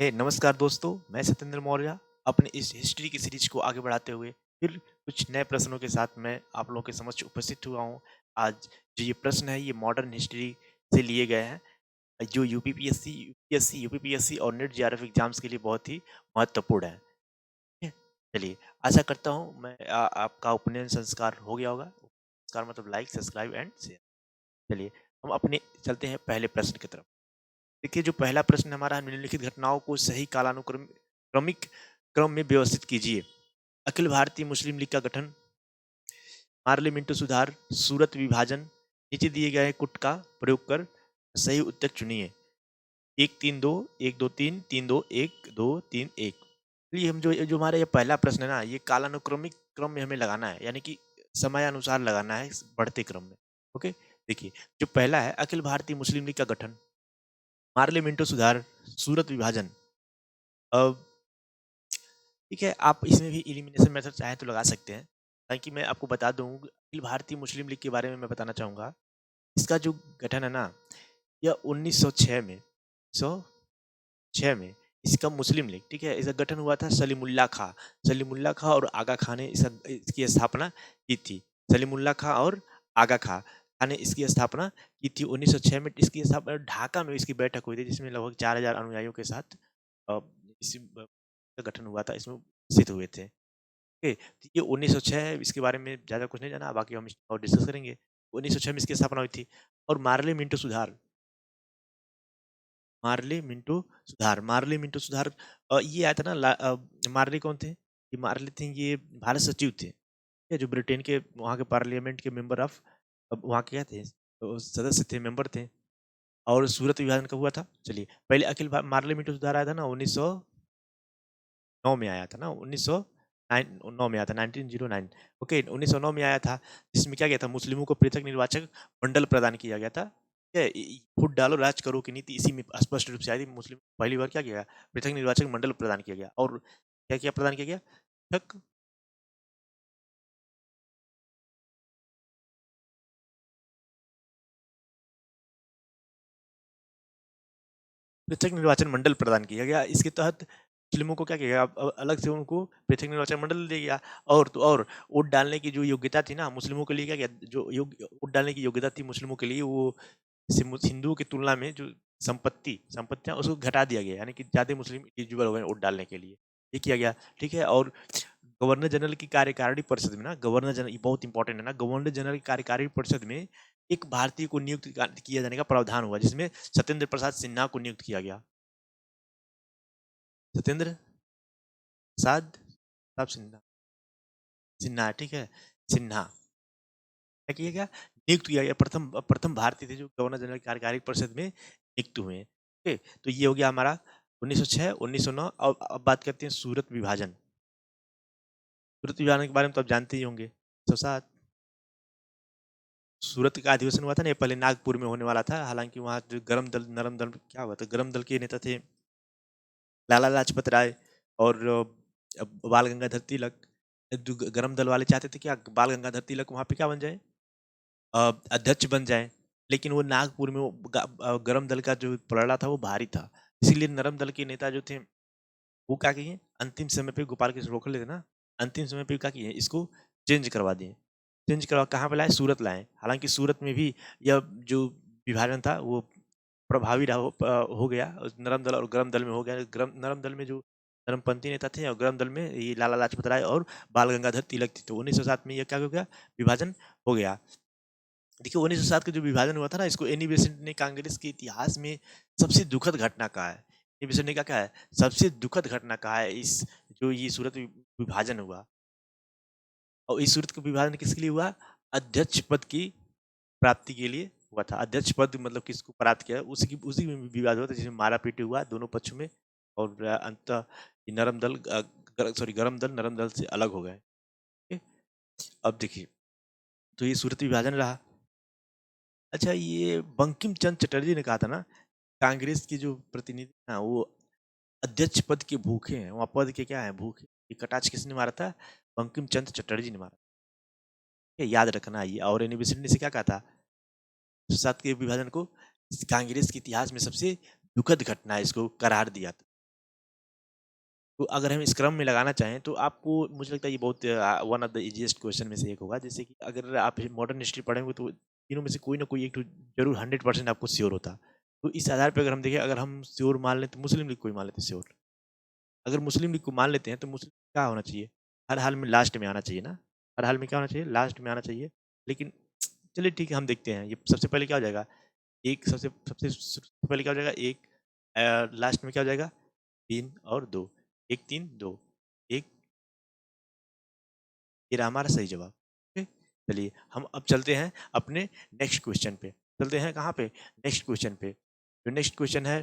नमस्कार दोस्तों, मैं सत्येंद्र मौर्य अपने इस हिस्ट्री की सीरीज को आगे बढ़ाते हुए फिर कुछ नए प्रश्नों के साथ मैं आप लोगों के समक्ष उपस्थित हुआ हूँ। आज जो ये प्रश्न है ये मॉडर्न हिस्ट्री से लिए गए हैं, जो यूपीपीएससी और नेट जेआरएफ एग्जाम्स के लिए बहुत ही महत्वपूर्ण है। ठीक है? चलिए, आशा करता हूँ आपका उपनयन संस्कार हो गया होगा। संस्कार मतलब लाइक, सब्सक्राइब एंड शेयर। चलिए, हम अपने चलते हैं पहले प्रश्न की तरफ। देखिए, जो पहला प्रश्न हमारा है, निम्नलिखित घटनाओं को सही क्रमिक क्रम में व्यवस्थित कीजिए। अखिल भारतीय मुस्लिम लीग का गठन, पार्लियामेंट सुधार, सूरत विभाजन, नीचे दिए गए कुट का प्रयोग कर सही उत्तर चुनिए। 1-3-2, 1-2-3, 3-2, 1-2-3-1। चलिए, हम जो हमारा ये पहला प्रश्न है ना, ये कालानुक्रमिक क्रम में हमें लगाना है, यानी कि समयानुसार लगाना है इस बढ़ते क्रम में। ओके, देखिए, जो पहला है अखिल भारतीय मुस्लिम लीग का गठन, पार्लियामेंटो सुधार, सूरत विभाजन। अब ठीक है, आप इसमें भी एलिमिनेशन मेथड चाहे तो लगा सकते हैं। ताकि मैं आपको बता दूं, अखिल भारतीय मुस्लिम लीग के बारे में मैं बताना चाहूँगा। इसका जो गठन है ना, यह 1906 में 1906 में इसका मुस्लिम लीग, ठीक है, इसका गठन हुआ था। सलीमुल्लाह खां और आगा खां ने इसकी स्थापना की थी। सलीमुल्लाह खां और आगा खां ने इसकी स्थापना की थी 1906 में। इसकी स्थापना ढाका में इसकी बैठक हुई थी, जिसमें लगभग 4000 अनुयायियों के साथ इस का गठन हुआ था, इसमें उपस्थित हुए थे। ओके, तो ये 1906 है, इसके बारे में ज़्यादा कुछ नहीं जाना, बाकी हम और डिस्कस करेंगे। 1906 में इसकी स्थापना हुई थी। और मार्ले मिंटो सुधार, ये आया था ना, मार्ले कौन थे? ये मार्ले थे, ये भारत सचिव थे, ये जो ब्रिटेन के वहाँ के पार्लियामेंट के मेंबर ऑफ, वहाँ के क्या थे, सदस्य थे, मेंबर थे। और सूरत विभाजन कब हुआ था? चलिए, पहले मार्ले मिंटो सुधार आया था ना 1909 में आया था ना, 1909 में आया था, 1909। ओके, 1909 में आया था। जिसमें क्या किया था, मुस्लिमों को पृथक निर्वाचक मंडल प्रदान किया गया था। ठीक है, फुट डालो राज करो की नीति इसी में स्पष्ट रूप से आई थी। मुस्लिम पहली बार क्या किया गया, पृथक निर्वाचक मंडल प्रदान किया गया। और क्या क्या प्रदान किया गया? पृथक पृथक निर्वाचन मंडल प्रदान किया गया। इसके तहत मुस्लिमों को क्या किया गया, अलग से उनको पृथक निर्वाचन मंडल दिया गया। और वोट डालने की जो योग्यता थी ना मुस्लिमों के लिए, क्या किया, जो वोट डालने की योग्यता थी मुस्लिमों के लिए, वो हिंदुओं की तुलना में जो संपत्तियां उसको घटा दिया गया, यानी कि ज्यादा मुस्लिम एलिजिबल हो गए वोट डालने के लिए। ये किया गया, ठीक है। और गवर्नर जनरल की कार्यकारिणी परिषद में ना, गवर्नर जनरल, ये बहुत इंपॉर्टेंट है ना, गवर्नर जनरल की कार्यकारिणी परिषद में एक भारतीय को नियुक्त किया जाने का प्रावधान हुआ, जिसमें सत्येंद्र प्रसाद सिन्हा को नियुक्त किया गया। सत्येंद्र प्रसाद प्रताप सिन्हा, सिन्हा, ठीक है, सिन्हा। क्या किया गया? नियुक्त किया गया, प्रथम प्रथम भारतीय थे जो गवर्नर जनरल की कार्यकारिणी परिषद में नियुक्त हुए। ओके, तो ये हो गया हमारा 1906, 1909। अब बात करते हैं सूरत विभाजन। सूरत विभाजन के बारे में तो आप जानते ही होंगे। तो साथ सूरत का अधिवेशन हुआ था ना, ये पहले नागपुर में होने वाला था। हालांकि वहाँ जो गरम दल नरम दल क्या हुआ था, गरम दल के नेता थे लाला लाजपत राय और बाल गंगाधर तिलक। जो गरम दल वाले चाहते थे क्या, बाल गंगाधर तिलक वहाँ पे क्या बन जाए, अध्यक्ष बन जाए। लेकिन वो नागपुर में वो गरम दल का जो पलड़ा था वो भारी था। इसीलिए नरम दल के नेता जो थे वो क्या किए, अंतिम समय पे गोपाल कृष्ण गोखले थे ना, अंतिम समय पे क्या किए, इसको चेंज करवा दिए। चेंज करवा कहाँ पे लाए, सूरत लाए। हालांकि सूरत में भी यह जो विभाजन था वो प्रभावी रहा, हो गया। नरम दल और गरम दल में हो गया। नरम दल में जो नरमपंथी नेता थे और गरम दल में ये लाला लाजपत राय और बाल गंगाधर तिलक थे। तो 1907 में यह क्या हो गया, विभाजन हो गया। देखिए, 1907 का जो विभाजन हुआ था ना, इसको एनी बेसेंट ने कांग्रेस के इतिहास में सबसे दुखद घटना कहा है। एनी बेसेंट ने क्या कहा है, सबसे दुखद घटना कहा है इस जो ये सूरत विभाजन हुआ। और इस सूरत का विभाजन किसके लिए हुआ, अध्यक्ष पद की प्राप्ति के लिए हुआ था। अध्यक्ष पद मतलब किसको प्राप्त किया, उसी में विवाद हुआ था, जिसमें मारा पीटी हुआ दोनों पक्ष में। और अंततः नरम दल गरम दल नरम दल से अलग हो गए। ठीक है? अब देखिए, तो ये सूरत विभाजन रहा। अच्छा, ये बंकिम चंद्र चटर्जी ने कहा था ना, कांग्रेस के जो प्रतिनिधि ना वो अध्यक्ष पद के भूखे हैं, वहाँ पद के क्या है, भूखे। ये कटाक्ष किसने मारा था, बंकिम चंद्र चटर्जी ने मारा। ये याद रखना है ये। और यूनिवर्सिटी ने से क्या कहा था, सात के विभाजन को कांग्रेस के इतिहास में सबसे दुखद घटना है, इसको करार दिया था। तो अगर हम इस क्रम में लगाना चाहें तो आपको मुझे लगता है ये बहुत one of the easiest question में से एक होगा। जैसे कि अगर आप मॉडर्न हिस्ट्री पढ़ेंगे तो तीनों में से कोई ना कोई एक तो ज़रूर 100% आपको श्योर होता। तो इस आधार पे अगर हम देखें, अगर हम श्योर मान लें तो मुस्लिम लीग को ही मान लेते हैं श्योर। अगर मुस्लिम लीग को मान लेते हैं तो मुस्लिम क्या होना चाहिए? हर हाल में लास्ट में आना चाहिए ना? हर हाल में क्या होना चाहिए? लास्ट में आना चाहिए। लेकिन चलिए ठीक है, हम देखते हैं। ये सबसे पहले क्या हो जाएगा? एक सबसे सबसे सबसे पहले क्या हो जाएगा? एक लास्ट में क्या हो जाएगा? 3 और 2, 1 3 2, 1, ये रहा हमारा सही जवाब। ओके, चलिए हम अब चलते हैं अपने नेक्स्ट क्वेश्चन पे। चलते हैं कहाँ पे? नेक्स्ट क्वेश्चन पे। जो नेक्स्ट क्वेश्चन है,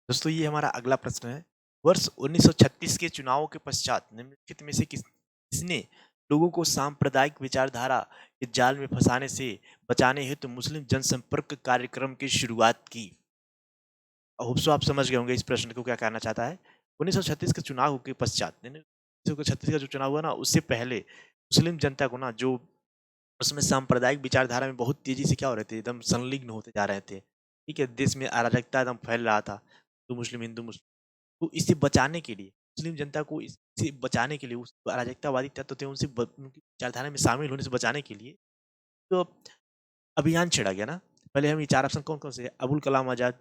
दोस्तों ये हमारा अगला प्रश्न है। वर्ष 1936 के चुनावों के पश्चात निम्नलिखित में से किसने लोगों को सांप्रदायिक विचारधारा के जाल में फंसाने से बचाने हेतु मुस्लिम जनसंपर्क कार्यक्रम की शुरुआत की? होप सो आप समझ गए होंगे इस प्रश्न को क्या कहना चाहता है। 1936 के चुनाव के पश्चात, यानी 1936 का जो चुनाव हुआ ना, उससे पहले मुस्लिम जनता को ना, जो उसमें सांप्रदायिक विचारधारा में बहुत तेजी से क्या हो रहे थे, एकदम संलिग्न होते जा रहे थे। ठीक है, देश में अराजकता एकदम फैल रहा था, हिंदू मुस्लिम। तो इसे बचाने के लिए, मुस्लिम जनता को इससे बचाने के लिए, उस अराजकतावादी तत्व थे उनसे उनकी विचारधारा में शामिल होने से बचाने के लिए तो अभियान छेड़ा गया ना। पहले हम ये चार ऑप्शन कौन कौन से है? अबुल कलाम आजाद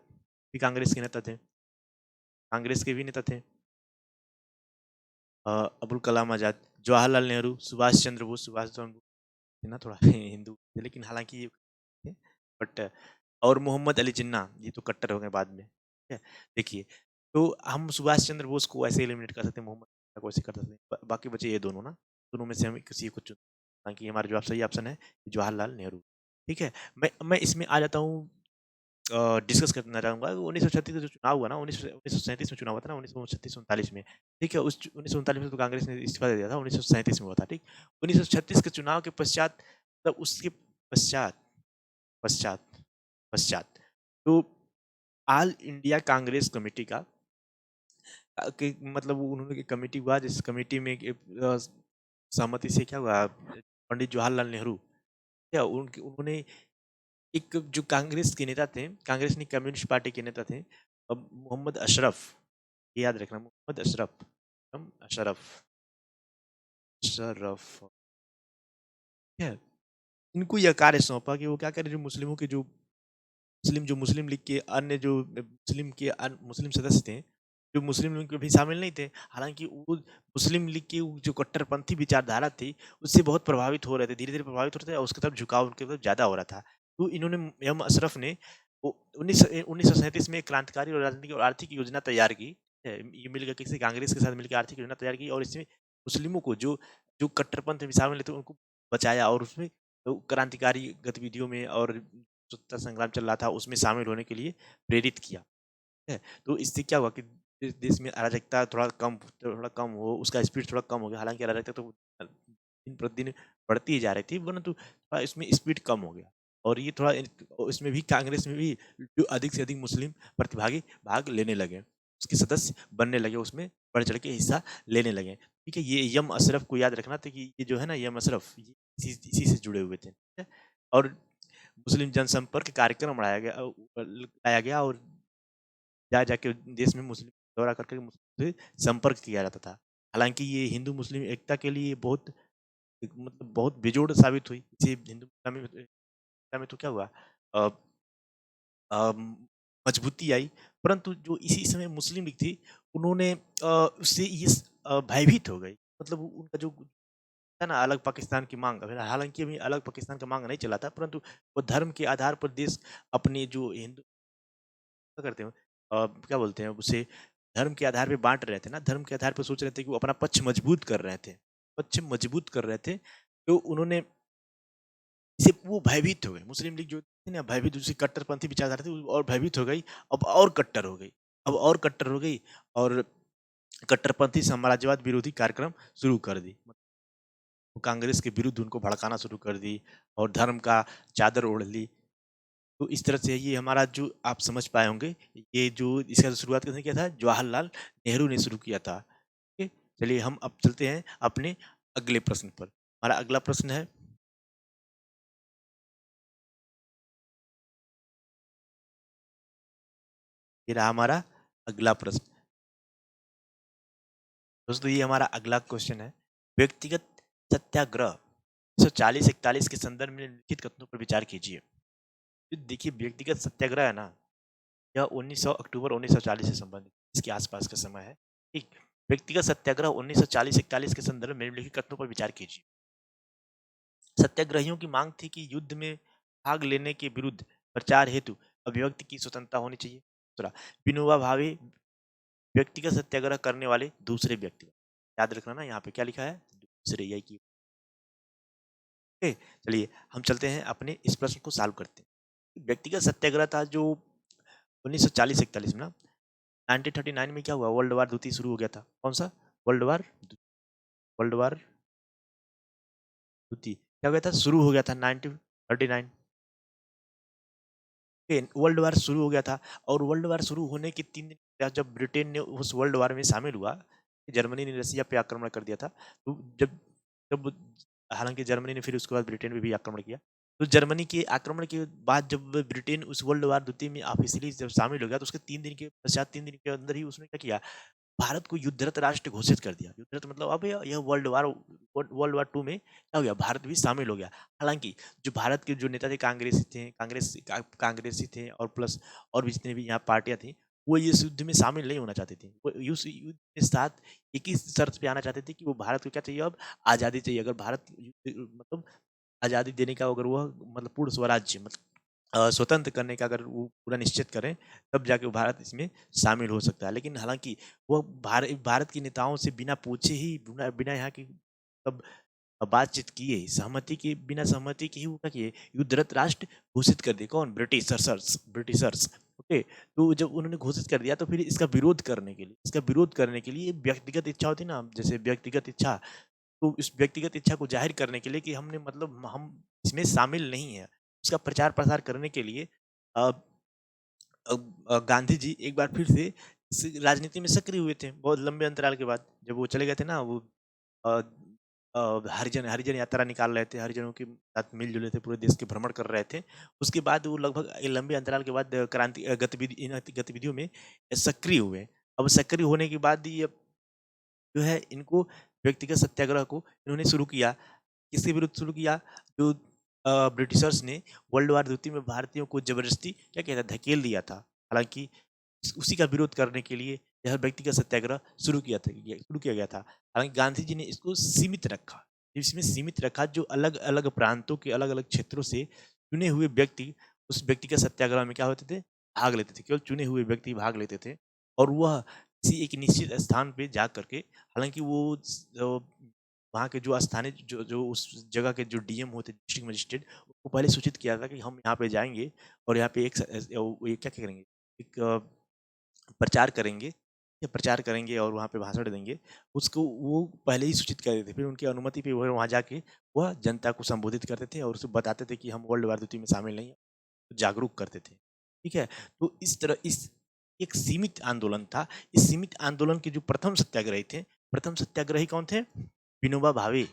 भी कांग्रेस के नेता थे, कांग्रेस के भी नेता थे। अबुल कलाम आजाद, जवाहरलाल नेहरू, सुभाष चंद्र बोस। सुभाष चंद्र बोस थे ना थोड़ा हिंदू थे, लेकिन हालांकि ये थे, बट और मोहम्मद अली जिन्ना, ये तो कट्टर हो गए बाद में। ठीक है, देखिए, तो हम सुभाष चंद्र बोस को ऐसे एलिमिनेट कर सकते हैं, मोहम्मद अली को ऐसे कर सकते हैं, बाकी बचे ये दोनों ना, दोनों में से हम किसी को चुन। हालांकि हमारा जवाब सही ऑप्शन है जवाहरलाल नेहरू। ठीक है, मैं इसमें आ जाता हूँ, डिस्कस करना चाहूँगा। 1936 का जो चुनाव हुआ ना, 1937 में चुनाव हुआ था ना, 1936-39 में। ठीक है, उस 1939 में तो कांग्रेस ने इस्तीफा दे दिया था, 1937 में हुआ था। ठीक, 1936 के चुनाव के पश्चात, मतलब उसके पश्चात पश्चात पश्चात तो ऑल इंडिया कांग्रेस कमेटी का मतलब उन्होंने एक कमेटी हुआ, जिस कमेटी में सहमति से क्या हुआ, पंडित जवाहरलाल नेहरू, क्या उन्होंने एक जो कांग्रेस के नेता थे, कांग्रेस नहीं कम्युनिस्ट पार्टी के नेता थे, मोहम्मद अशरफ, ये याद रखना, मोहम्मद अशरफ, अशरफ अशरफ, ठीक है, इनको यह कार्य सौंपा कि वो क्या करें, जो मुस्लिमों के जो मुस्लिम लीग के अन्य जो मुस्लिम सदस्य थे, जो मुस्लिम लीग में भी शामिल नहीं थे, हालांकि वो मुस्लिम लीग की वो जो कट्टरपंथी विचारधारा थी, उससे बहुत प्रभावित हो रहे थे, धीरे धीरे प्रभावित हो रहे थे, और उसकी तरफ झुकाव उनके तरफ ज्यादा हो रहा था। तो इन्होंने, एम अशरफ ने, 1937 में एक क्रांतिकारी और राजनीतिक और आर्थिक योजना तैयार की है। ये मिलकर किसी कांग्रेस के साथ मिलकर आर्थिक योजना तैयार की, और इसमें मुस्लिमों को जो जो कट्टरपंथ में शामिल थे उनको बचाया, और उसमें क्रांतिकारी गतिविधियों में और स्वतंत्रता संग्राम चल रहा था उसमें शामिल होने के लिए प्रेरित किया है। तो इससे क्या हुआ कि देश में अराजकता थोड़ा कम हो, उसका स्पीड थोड़ा कम हो गया। हालांकि अराजकता तो दिन प्रतिदिन बढ़ती ही जा रही थी, परंतु थोड़ा इसमें स्पीड कम हो गया, और ये थोड़ा इसमें भी कांग्रेस में भी जो अधिक से अधिक मुस्लिम प्रतिभागी भाग लेने लगे, उसके सदस्य बनने लगे, उसमें बढ़ चढ़ के हिस्सा लेने लगे। ठीक है, ये यम अशरफ को याद रखना था कि ये जो है ना, यम अशरफ, ये इसी से जुड़े हुए थे। ठीक है? और मुस्लिम जनसंपर्क कार्यक्रम लाया गया, और जा जाके देश में मुस्लिम दौरा करके मुस्लिम से संपर्क किया जाता था। हालांकि ये हिंदू मुस्लिम एकता के लिए बहुत मतलब बहुत बेजोड़ साबित हुई। इसे हिंदू में तो क्या हुआ, अ, मजबूती आई, परंतु जो इसी समय मुस्लिम लीग थी, उन्होंने उससे भयभीत हो गई। मतलब उनका जो है ना, अलग पाकिस्तान की मांग, हालांकि अभी अलग पाकिस्तान का मांग नहीं चला था, परंतु वो धर्म के आधार पर देश अपने जो हिंदू क्या करते हैं, क्या बोलते हैं उसे, धर्म के आधार पे बांट रहे थे ना, धर्म के आधार पर सोच रहे थे कि वो अपना पक्ष मजबूत कर रहे थे, तो उन्होंने इसे वो भयभीत हो गए। मुस्लिम लीग जो थी ना, भयभीत, दूसरी कट्टरपंथी विचारधारा थी, और भयभीत हो गई, अब और कट्टर हो गई, अब और कट्टर हो गई, और कट्टरपंथी साम्राज्यवाद विरोधी कार्यक्रम शुरू कर दी। कांग्रेस के विरुद्ध उनको भड़काना शुरू कर दी, और धर्म का चादर ओढ़ ली। तो इस तरह से ये हमारा जो आप समझ पाए होंगे, ये जो इसका जो शुरुआत किसने किया था, जवाहरलाल नेहरू ने शुरू किया था। ठीक है, चलिए हम अब चलते हैं अपने अगले प्रश्न पर। हमारा अगला प्रश्न है, ये रहा हमारा अगला प्रश्न। दोस्तों ये हमारा अगला क्वेश्चन है, व्यक्तिगत सत्याग्रह 1940-41 के संदर्भ में निम्नलिखित कथनों पर विचार कीजिए। तो देखिए व्यक्तिगत सत्याग्रह है ना, यह 1900 अक्टूबर 1940 से संबंधित इसके आसपास का समय है। ठीक, व्यक्तिगत सत्याग्रह 1940-41 के संदर्भ में निम्नलिखित कथनों पर विचार कीजिए। सत्याग्रहियों की मांग थी कि युद्ध में भाग लेने के विरुद्ध प्रचार हेतु अभिव्यक्ति की स्वतंत्रता होनी चाहिए। दूसरा, विनोबा भावे व्यक्तिगत सत्याग्रह करने वाले दूसरे व्यक्ति। याद रखना ना, यहाँ पे क्या लिखा है, दूसरे, यही की। ओके, चलिए हम चलते हैं अपने इस प्रश्न को सॉल्व करते हैं। व्यक्तिगत सत्याग्रह था जो 1940-41 में ना, 1939 में क्या हुआ, वर्ल्ड वार द्वितीय शुरू हो गया था। कौन सा? वर्ल्ड वार द्वितीय क्या हो गया था, शुरू हो गया था 1939। वर्ल्ड वार शुरू हो गया था और वर्ल्ड वार शुरू होने के 3 दिन बाद जब ब्रिटेन ने उस वर्ल्ड वार में शामिल हुआ, जर्मनी ने रसिया पे आक्रमण कर दिया था। तो जब जब हालांकि जर्मनी ने फिर उसके बाद ब्रिटेन पे भी आक्रमण किया। तो जर्मनी के आक्रमण के बाद जब ब्रिटेन उस वर्ल्ड वार द्वितीय में ऑफिशियली जब शामिल हो गया, तो उसके 3 दिन के पश्चात, 3 दिन के अंदर ही उसने क्या किया, भारत को युद्धरत राष्ट्र घोषित कर दिया। युद्धरत मतलब अब यह वर्ल्ड वार 2 में क्या हो गया, भारत भी शामिल हो गया। हालांकि जो भारत के जो नेता थे, कांग्रेसी थे और प्लस और भी जितने भी यहाँ पार्टियां थी, वो इस युद्ध में शामिल नहीं होना चाहती थी। वो इस युद्ध के साथ एक ही शर्त पे आना चाहते थे कि वो भारत को क्या चाहिए, अब आज़ादी चाहिए। अगर भारत मतलब आज़ादी देने का, अगर वह मतलब पूर्ण स्वराज्य मतलब स्वतंत्र करने का अगर वो पूरा निश्चित करें, तब जाके वो भारत इसमें शामिल हो सकता है। लेकिन हालांकि वो भारत के नेताओं से बिना पूछे ही, बिना यहाँ की तब बातचीत किए, सहमति के बिना सहमति के ही वो क्या किए, युद्धरत राष्ट्र घोषित कर दिए। कौन? ब्रिटिशर्स। ओके, तो जब उन्होंने घोषित कर दिया, तो फिर इसका विरोध करने के लिए व्यक्तिगत इच्छा होती ना, जैसे व्यक्तिगत इच्छा, तो इस व्यक्तिगत इच्छा को जाहिर करने के लिए कि हमने मतलब हम इसमें शामिल नहीं है, उसका प्रचार प्रसार करने के लिए अ, गांधी जी एक बार फिर से राजनीति में सक्रिय हुए थे, बहुत लंबे अंतराल के बाद। जब वो चले गए थे ना, वो अ, हरिजन हरिजन यात्रा निकाल रहे थे, हरिजनों के साथ मिलजुले थे, पूरे देश के भ्रमण कर रहे थे। उसके बाद वो लगभग लंबे अंतराल के बाद क्रांति इन गतिविधियों में सक्रिय हुए। अब सक्रिय होने के बाद ये जो है, इनको व्यक्तिगत सत्याग्रह को इन्होंने शुरू किया। किसके विरुद्ध शुरू किया? जो ब्रिटिशर्स ने वर्ल्ड वार द्वितीय में भारतीयों को जबरदस्ती क्या कहता है, धकेल दिया था। हालांकि उसी का विरोध करने के लिए यह व्यक्तिगत सत्याग्रह शुरू किया गया था। हालांकि गांधी जी ने इसको सीमित रखा, इसमें सीमित रखा, जो अलग अलग प्रांतों के अलग अलग क्षेत्रों से चुने हुए व्यक्ति उस व्यक्तिगत सत्याग्रह में क्या होते थे, भाग लेते थे। केवल चुने हुए व्यक्ति भाग लेते थे और वह किसी एक निश्चित स्थान पे जा करके, हालांकि वो वहाँ के जो स्थानीय जो जो उस जगह के जो डीएम होते, डिस्ट्रिक्ट मजिस्ट्रेट, उसको पहले सूचित किया था कि हम यहाँ पे जाएंगे और यहाँ पे ये क्या करेंगे, एक प्रचार करेंगे, या प्रचार करेंगे और वहाँ पे भाषण देंगे। उसको वो पहले ही सूचित कर देते थे, फिर उनकी अनुमति पे वह वहाँ जाके वह जनता को संबोधित करते थे और उसे बताते थे कि हम वर्ल्ड वार द्वितीय में शामिल नहीं हैं, तो जागरूक करते थे। ठीक है, तो इस तरह इस एक सीमित आंदोलन था। इस सीमित आंदोलन के जो प्रथम सत्याग्रही थे, प्रथम सत्याग्रही कौन थे? विनोबा भावे।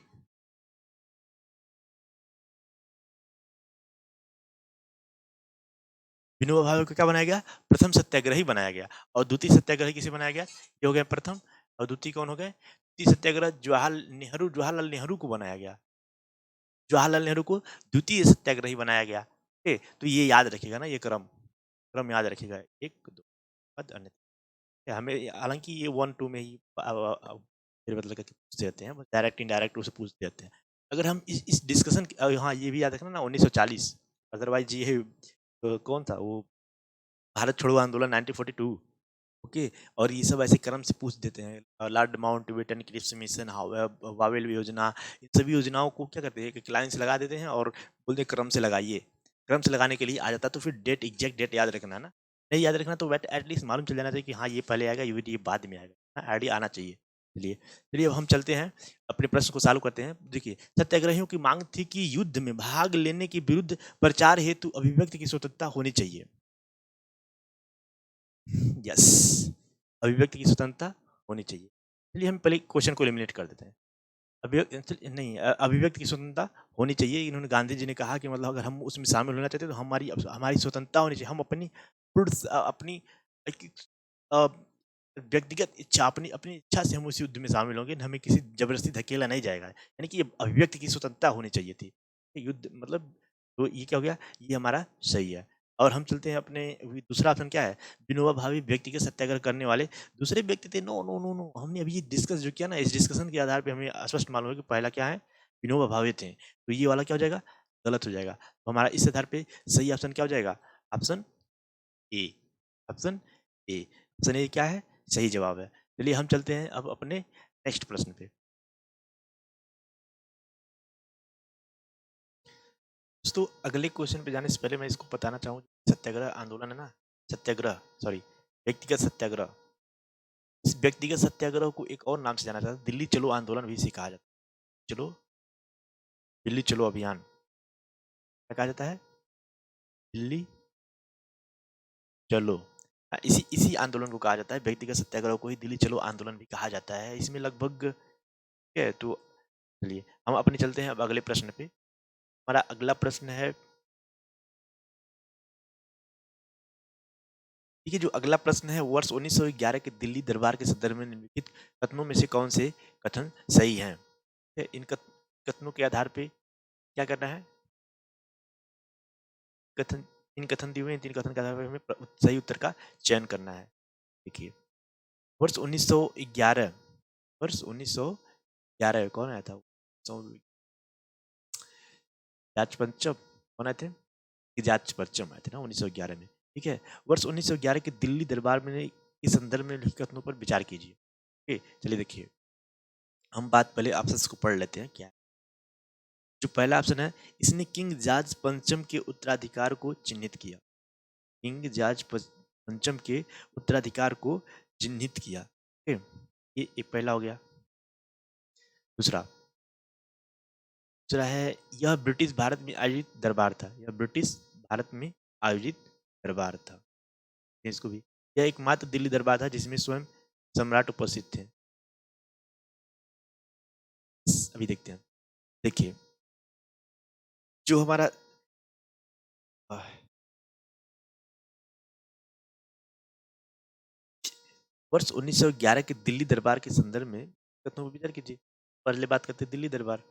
विनोबा भावे को क्या बनाया गया? प्रथम सत्याग्रही बनाया गया। और द्वितीय सत्याग्रही किसे बनाया गया? ये हो गया प्रथम, और द्वितीय कौन हो गए? द्वितीय सत्याग्रह जवाहरलाल नेहरू को बनाया गया। जवाहरलाल नेहरू को द्वितीय सत्याग्रही बनाया गया। ठीक, तो ये याद रखिएगा ना, ये क्रम क्रम याद रखिएगा, एक दो बाद अन्य। हमें हालांकि ये 1-2 में ही फिर मतलब करके पूछ देते हैं, डायरेक्ट इनडायरेक्ट उसे पूछ देते हैं। अगर हम इस डिस्कशन हाँ ये भी याद रखना ना, 1940, अदरवाइज ये कौन था वो, भारत छोड़ो आंदोलन 1942। ओके, और ये सब ऐसे क्रम से पूछ देते हैं। Lord Mountbatten Cripps mission, Wavell योजना, इन सभी योजनाओं को क्या करते हैं, एक लाइन से लगा देते हैं और बोलते हैं क्रम से लगाइए। क्रम से लगाने के लिए आ जाता, तो फिर डेट, एग्जैक्ट डेट याद रखना है ना। नहीं याद रखना तो एटलीस्ट मालूम चल जाना चाहिए कि हाँ ये पहले आएगा, ये बाद में आएगा, आइडिया आना चाहिए। चलिए चलिए अब हम चलते हैं, अपने प्रश्न को चालू करते हैं। देखिए, सत्याग्रहियों की मांग थी कि युद्ध में भाग लेने के विरुद्ध प्रचार हेतु अभिव्यक्ति की स्वतंत्रता होनी चाहिए। यस, अभिव्यक्ति की स्वतंत्रता होनी चाहिए। चलिए हम पहले क्वेश्चन को एलिमिनेट कर देते हैं। अभिव्यक्ति की स्वतंत्रता होनी चाहिए। इन्होंने, गांधी जी ने कहा कि मतलब अगर हम उसमें शामिल होना चाहते हैं तो हमारी स्वतंत्रता होनी चाहिए। हम अपनी अपनी एक अ, व्यक्तिगत इच्छा अपनी अपनी इच्छा से हम उस युद्ध में शामिल होंगे, हमें किसी ज़बरदस्ती धकेला नहीं जाएगा। यानी कि ये अभिव्यक्ति की स्वतंत्रता होनी चाहिए थी। ये युद्ध मतलब तो ये क्या हो गया? ये हमारा सही है। और हम चलते हैं अपने अभी दूसरा ऑप्शन क्या है? विनोबा भावे व्यक्तिगत सत्याग्रह करने वाले दूसरे व्यक्ति थे। No, no, no, no. हमने अभी ये डिस्कस जो किया ना, इस डिस्कशन के आधार पे हमें स्पष्ट मालूम है कि पहला क्या है? विनोबा भावे थे। तो ये वाला क्या हो जाएगा? गलत हो जाएगा। तो हमारा इस आधार पे सही ऑप्शन क्या हो जाएगा? Option A. Option A. Option A क्या है? सही जवाब है। चलिए हम चलते हैं अब अपने नेक्स्ट प्रश्न पे। दोस्तों अगले क्वेश्चन पे जाने से पहले मैं इसको बताना चाहूँ, सत्याग्रह आंदोलन है ना, सत्याग्रह सॉरी व्यक्तिगत सत्याग्रह, इस व्यक्तिगत सत्याग्रह को एक और नाम से जाना जाता है, दिल्ली चलो आंदोलन भी इसे कहा जाता है। चलो दिल्ली चलो अभियान क्या कहा जाता है? दिल्ली चलो। इसी इसी आंदोलन को कहा जाता है, व्यक्तिगत सत्याग्रह को ही दिल्ली चलो आंदोलन भी कहा जाता है। इसमें लगभग क्या है, तो चलिए हम अपने चलते हैं अब अगले प्रश्न पे। हमारा अगला प्रश्न है, देखिए जो अगला प्रश्न है, वर्ष 1911 के दिल्ली दरबार के संदर्भ में निम्नलिखित कथनों में से कौन से कथन सही हैं? इन कथनों के आधार पे क्या करना है? कथन, तीन कथन दिए हुए हैं, तीन कथन के आधार पर हमें सही उत्तर का चयन करना है। देखिए वर्ष 1911, वर्ष 1911 कौन आया था? जाच पंचम कौन आए थे? जाच पंचम आए थे ना 1911 में। ठीक है, वर्ष 1911 के दिल्ली दरबार में के संदर्भ में लिखित कथनों पर विचार कीजिए। ओके चलिए देखिए, हम बात पहले ऑप्शंस को पढ़ लेते हैं क्या है। जो पहला ऑप्शन है, इसने किंग जॉर्ज पंचम के उत्तराधिकार को चिन्हित किया। किंग जॉर्ज पंचम के उत्तराधिकार को चिन्हित किया। ओके, ये एक पहला हो गया। दूसरा, दूसरा है, यह ब्रिटिश भारत में आयोजित दरबार था। यह ब्रिटिश भारत में आयोजित दरबार था। इसको भी, यह एकमात्र दिल्ली दरबार था जिसमें स्वयं सम्राट उपस्थित थे। अभी देखते हैं। देखिए जो हमारा वर्ष 1911 के दिल्ली दरबार के संदर्भ में कथनों पर विचार कीजिए। पहले बात करते हैं दिल्ली दरबार।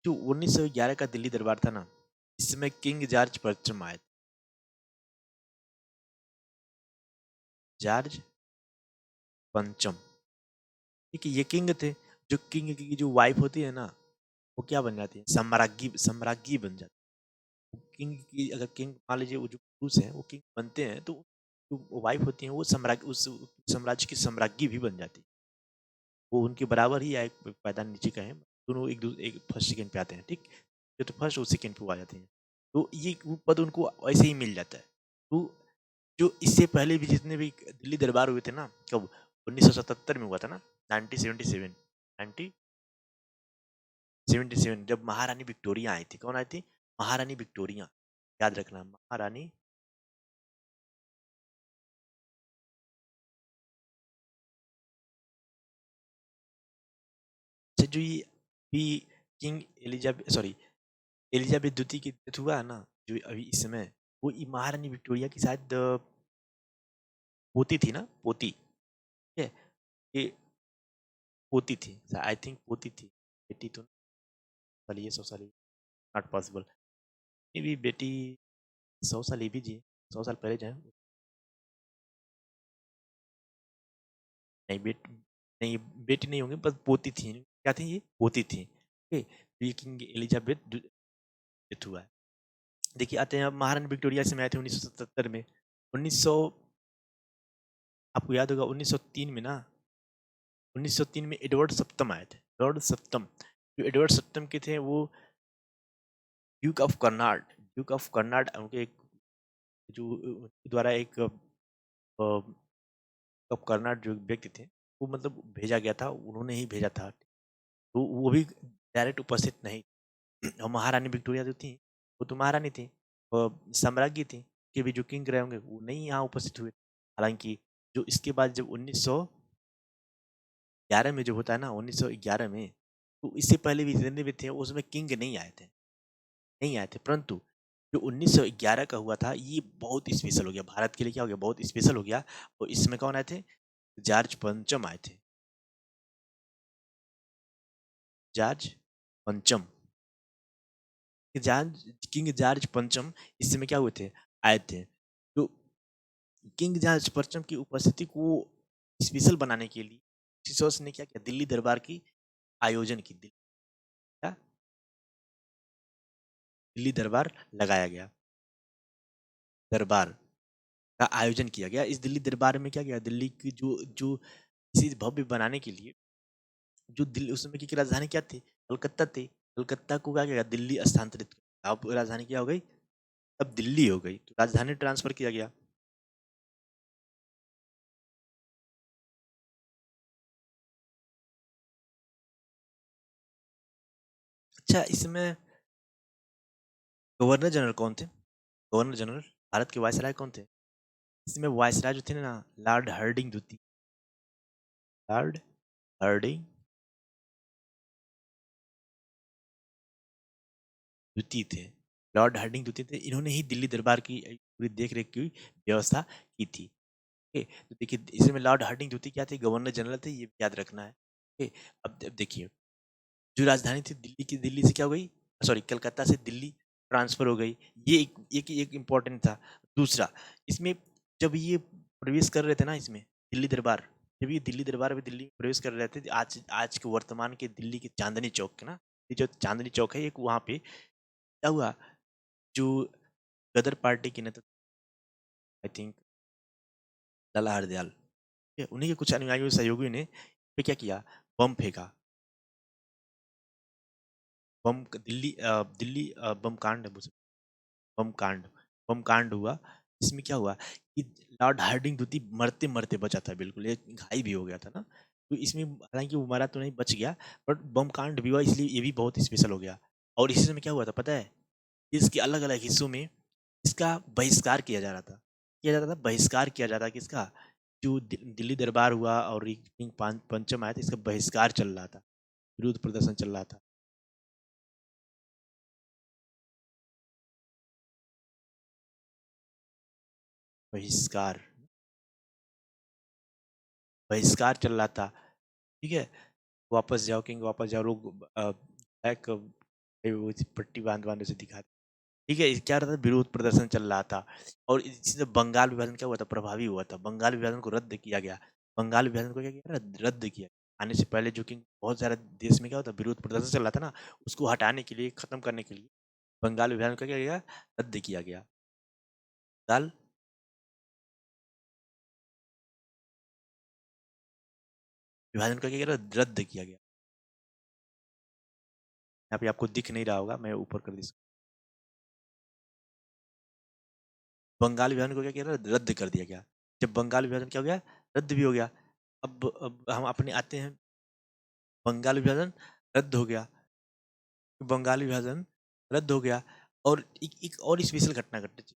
जो 1911 का दिल्ली दरबार था ना, इसमें किंग जॉर्ज पंचम आए थे। जॉर्ज पंचम, ठीक है, ये किंग थे। जो किंग की जो वाइफ होती है ना, वो क्या बन जाती है? सम्राज्ञी, सम्राज्ञी बन जाती है। किंग की अगर किंग मान लीजिए, वो जो पुरुष हैं वो किंग बनते हैं, तो जो वाइफ होती है वो सम्राज्ञी, उस साम्राज्य की सम्राज्ञी भी बन जाती है। वो उनके बराबर ही, या एक पैदान नीचे का है, दोनों एक फर्स्ट सेकंड पे आते हैं। ठीक, जो तो फर्स्ट और सेकंड पे आ जाते हैं। तो ये वो पद उनको ऐसे ही मिल जाता है। तो जो इससे पहले भी जितने भी दिल्ली दरबार हुए थे ना, कब? 1977 में हुआ था ना, 1977, 1977 जब महारानी विक्टोरिया आई थी। कौन आई थी? महारानी विक्टोरिया, याद रखना, महारानी। अच्छा, जो ये किंग एलिजाबेथ सॉरी एलिजाबेथ द्वितीय की डेथ हुआ है ना, जो अभी इस समय, वो महारानी विक्टोरिया की शायद पोती थी ना, पोती। ठीक है, ये पोती थी, आई थिंक पोती थी, बेटी तो साल ये 100 साल नॉट पॉसिबल। ये भी बेटी 100 साल ये भी जी, 100 साल पहले जाए। नहीं नहीं बेटी नहीं होंगी, बस पोती थी। क्या थी ये? पोती थी। ओके, तो ये किंग एलिजाबेथ डेथ हुआ है। देखिए आते हैं अब महारानी विक्टोरिया से में आए थे 1977 में। 1900, आपको याद होगा 1903 में ना, 1903 में एडवर्ड सप्तम आए थे। एडवर्ड सप्तम, जो एडवर्ड सप्तम के थे, वो Duke of Karnad, Duke of Karnad उनके एक जो द्वारा एक ऑफ कर्नाड जो व्यक्ति थे, वो मतलब भेजा गया था, उन्होंने ही भेजा था। तो वो भी डायरेक्ट उपस्थित नहीं। और महारानी विक्टोरिया जो थी, वो तो महारानी थी और साम्राज्ञी थी, के भी जो किंग रहे होंगे वो नहीं यहाँ उपस्थित हुए। हालांकि जो इसके बाद जब 1911 में जो होता है ना, 1911 में, तो इससे पहले भी जितने भी थे उसमें किंग नहीं आए थे, नहीं आए थे। परंतु जो 1911 का हुआ था ये बहुत स्पेशल हो गया भारत के लिए, क्या हो गया, बहुत स्पेशल हो गया। और इसमें कौन आए थे? जॉर्ज पंचम आए थे। जॉर्ज पंचम, जॉर्ज किंग जॉर्ज पंचम इस समय क्या हुए थे, आए थे। तो किंग जॉर्ज पंचम की उपस्थिति को स्पेशल बनाने के लिए ब्रिटिशर्स ने क्या किया, दिल्ली दरबार की आयोजन की, क्या, दिल्ली दरबार लगाया गया, दरबार का आयोजन किया गया। इस दिल्ली दरबार में क्या किया, दिल्ली की जो जो इसे भव्य बनाने के लिए, जो दिल्ली उस समय की राजधानी क्या थी, कलकत्ता थी, कलकत्ता को क्या किया, दिल्ली स्थानांतरित किया। अब राजधानी क्या हो गई, अब दिल्ली हो गई, तो राजधानी ट्रांसफर किया गया। अच्छा, इसमें गवर्नर जनरल कौन थे? गवर्नर जनरल, भारत के वायसराय कौन थे? इसमें वायसराय जो थे ना, लॉर्ड हार्डिंग द्वितीय, लॉर्ड हार्डिंग द्वितीय थे। लॉर्ड हार्डिंग द्वितीय थे, इन्होंने ही दिल्ली दरबार की पूरी देख रेख की व्यवस्था की थी। ओके, तो देखिए इसमें लॉर्ड हार्डिंग द्वितीय क्या थे, गवर्नर जनरल थे, ये याद रखना है। ओके, अब देखिए जो राजधानी थी दिल्ली की, दिल्ली से क्या हो गई, सॉरी कलकत्ता से दिल्ली ट्रांसफर हो गई। ये एक इम्पोर्टेंट था। दूसरा, इसमें जब ये प्रवेश कर रहे थे ना, इसमें दिल्ली दरबार, जब ये दिल्ली दरबार में दिल्ली में प्रवेश कर रहे थे, आज आज के वर्तमान के दिल्ली के चांदनी चौक के ना, ये जो चांदनी चौक है एक, वहाँ पे क्या हुआ, जो गदर पार्टी के नेता, आई थिंक लाला हरदयाल, ठीक है, उन्हीं के कुछ अनुयायियों सहयोगियों ने पे क्या किया, बम फेंका, दिल्ली बम कांड है, बम कांड, बम कांड हुआ। इसमें क्या हुआ कि लॉर्ड हार्डिंग द्वितीय मरते मरते बचा था, बिल्कुल एक घायल भी हो गया था ना। तो इसमें हालांकि वो मरा तो नहीं, बच गया, बट बम कांड भी हुआ, इसलिए ये भी बहुत स्पेशल हो गया। और इसी समय क्या हुआ था पता है, इसके अलग अलग हिस्सों में इसका बहिष्कार किया जा रहा था, किया जाता था, बहिष्कार किया जाता किसका, जो दिल्ली दरबार हुआ और एक किंग पंचम आया था, इसका बहिष्कार चल रहा था, विरोध प्रदर्शन चल रहा था। बहिष्कार, बहिष्कार चल रहा था, ठीक है। वापस जाओ किंग, वापस जाओ, लोग बैक वो पट्टी बांध बांध उसे दिखा, ठीक है। क्या रहा था, विरोध प्रदर्शन चल रहा था। और इससे बंगाल विभाजन क्या हुआ था, प्रभावी हुआ था, बंगाल विभाजन को रद्द किया गया। बंगाल विभाजन को क्या किया, रद्द किया। आने से पहले जो कि बहुत सारे देश में क्या होता, विरोध प्रदर्शन चल रहा था ना, उसको हटाने के लिए, खत्म करने के लिए बंगाल विभाजन का क्या किया, रद्द किया गया। बंगाल विभाजन का क्या किया, रद्द किया गया। यहाँ पे आपको दिख नहीं रहा होगा, मैं ऊपर कर दी, बंगाल विभाजन को क्या किया, रद्द कर दिया गया। जब बंगाल विभाजन क्या हो गया, रद्द भी हो गया। अब हम अपने आते हैं, बंगाल विभाजन रद्द हो गया, बंगाल विभाजन रद्द हो गया। और एक और स्पेशल घटना घटी थी,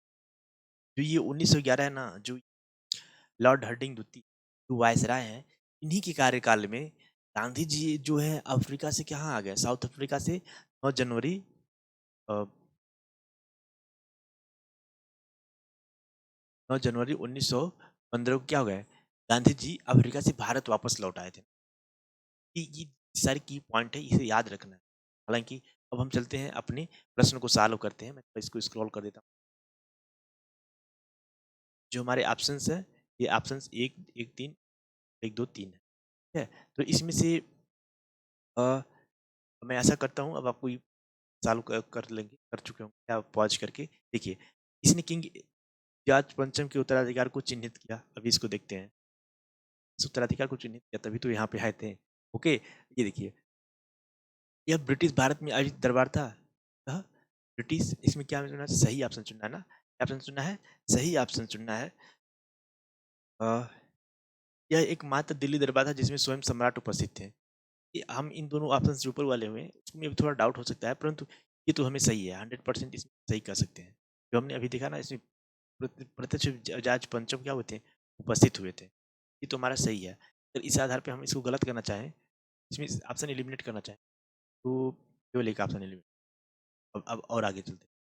जो ये 1911 है ना, जो लॉर्ड हर्डिंग द्वितीय जो वायसराय हैं, इन्हीं के कार्यकाल में गांधी जी जो है अफ्रीका से कहाँ आ गए, साउथ अफ्रीका से 9 जनवरी 9 जनवरी 1915 को क्या हो गए, गांधी जी अफ्रीका से भारत वापस लौट आए थे। ये सारे की पॉइंट है, इसे याद रखना है। हालांकि अब हम चलते हैं अपने प्रश्न को सॉल्व करते हैं, मैं इसको स्क्रॉल कर देता हूँ। जो हमारे ऑप्शंस है, ये ऑप्शंस एक एक तीन, एक दो तीन है, ठीक है। तो इसमें से अ, मैं ऐसा करता हूँ, अब आपको ये चालू कर लेंगे, कर चुके होंगे आप पॉज करके देखिए। इसने किंग जॉर्ज पंचम के उत्तराधिकार को चिन्हित किया, अभी इसको देखते हैं। इस उत्तराधिकार को चिन्हित किया तभी तो यहाँ पे आए थे। ओके, ये देखिए, यह ब्रिटिश भारत में आयोजित दरबार था। यह ब्रिटिश, इसमें क्या चुनना है, सही ऑप्शन चुनना है ना, क्या ऑप्शन चुनना है, सही ऑप्शन चुनना है। अ, यह एकमात्र दिल्ली दरबार था जिसमें स्वयं सम्राट उपस्थित थे। ये हम इन दोनों ऑप्शन जो ऊपर वाले हुए हैं उसमें भी थोड़ा डाउट हो सकता है, परंतु ये तो हमें सही है, 100% इसमें सही कर सकते हैं। जो हमने अभी देखा ना, इसमें प्रत्यक्ष जांच पंचम क्या हुए थे, उपस्थित हुए थे, ये तो हमारा सही है। अगर इस आधार पे हम इसको गलत करना चाहें, इसमें ऑप्शन एलिमिनेट करना चाहें, तो केवल एक ऑप्शन एलिमिनेट। अब और आगे चलते हैं।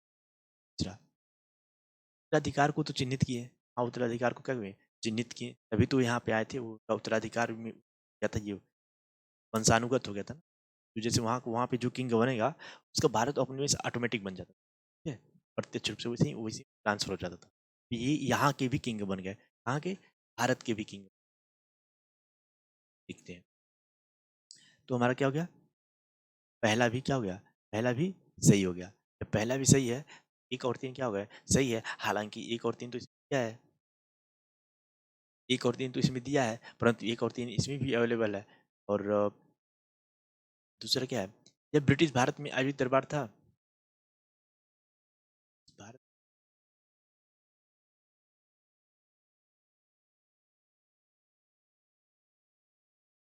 दूसरा उत्तराधिकार को तो चिन्हित किए। हाँ, उत्तराधिकार को क्या हुए? चिन्हित किए, तभी तो यहाँ पे आए थे। वो उत्तराधिकार में क्या था, ये वंशानुगत हो गया था ना। तो जैसे वहाँ पे जो किंग बनेगा उसका भारत अपने में से ऑटोमेटिक बन जाता, ठीक है, प्रत्यक्ष रूप से वैसे ही वैसे ट्रांसफर हो जाता था। ये यहाँ के भी किंग बन गए, यहाँ के भारत के भी किंग दिखते हैं। तो हमारा क्या हो गया, पहला भी क्या हो गया, पहला भी सही हो गया। जब पहला भी सही है, एक और तीन क्या हो गए, सही है। हालांकि एक और तीन तो इसमें क्या है, एक और तीन तो इसमें दिया है, परंतु एक और तीन इसमें भी अवेलेबल है। और दूसरा क्या है, जब ब्रिटिश भारत में आयोजित दरबार था, भारत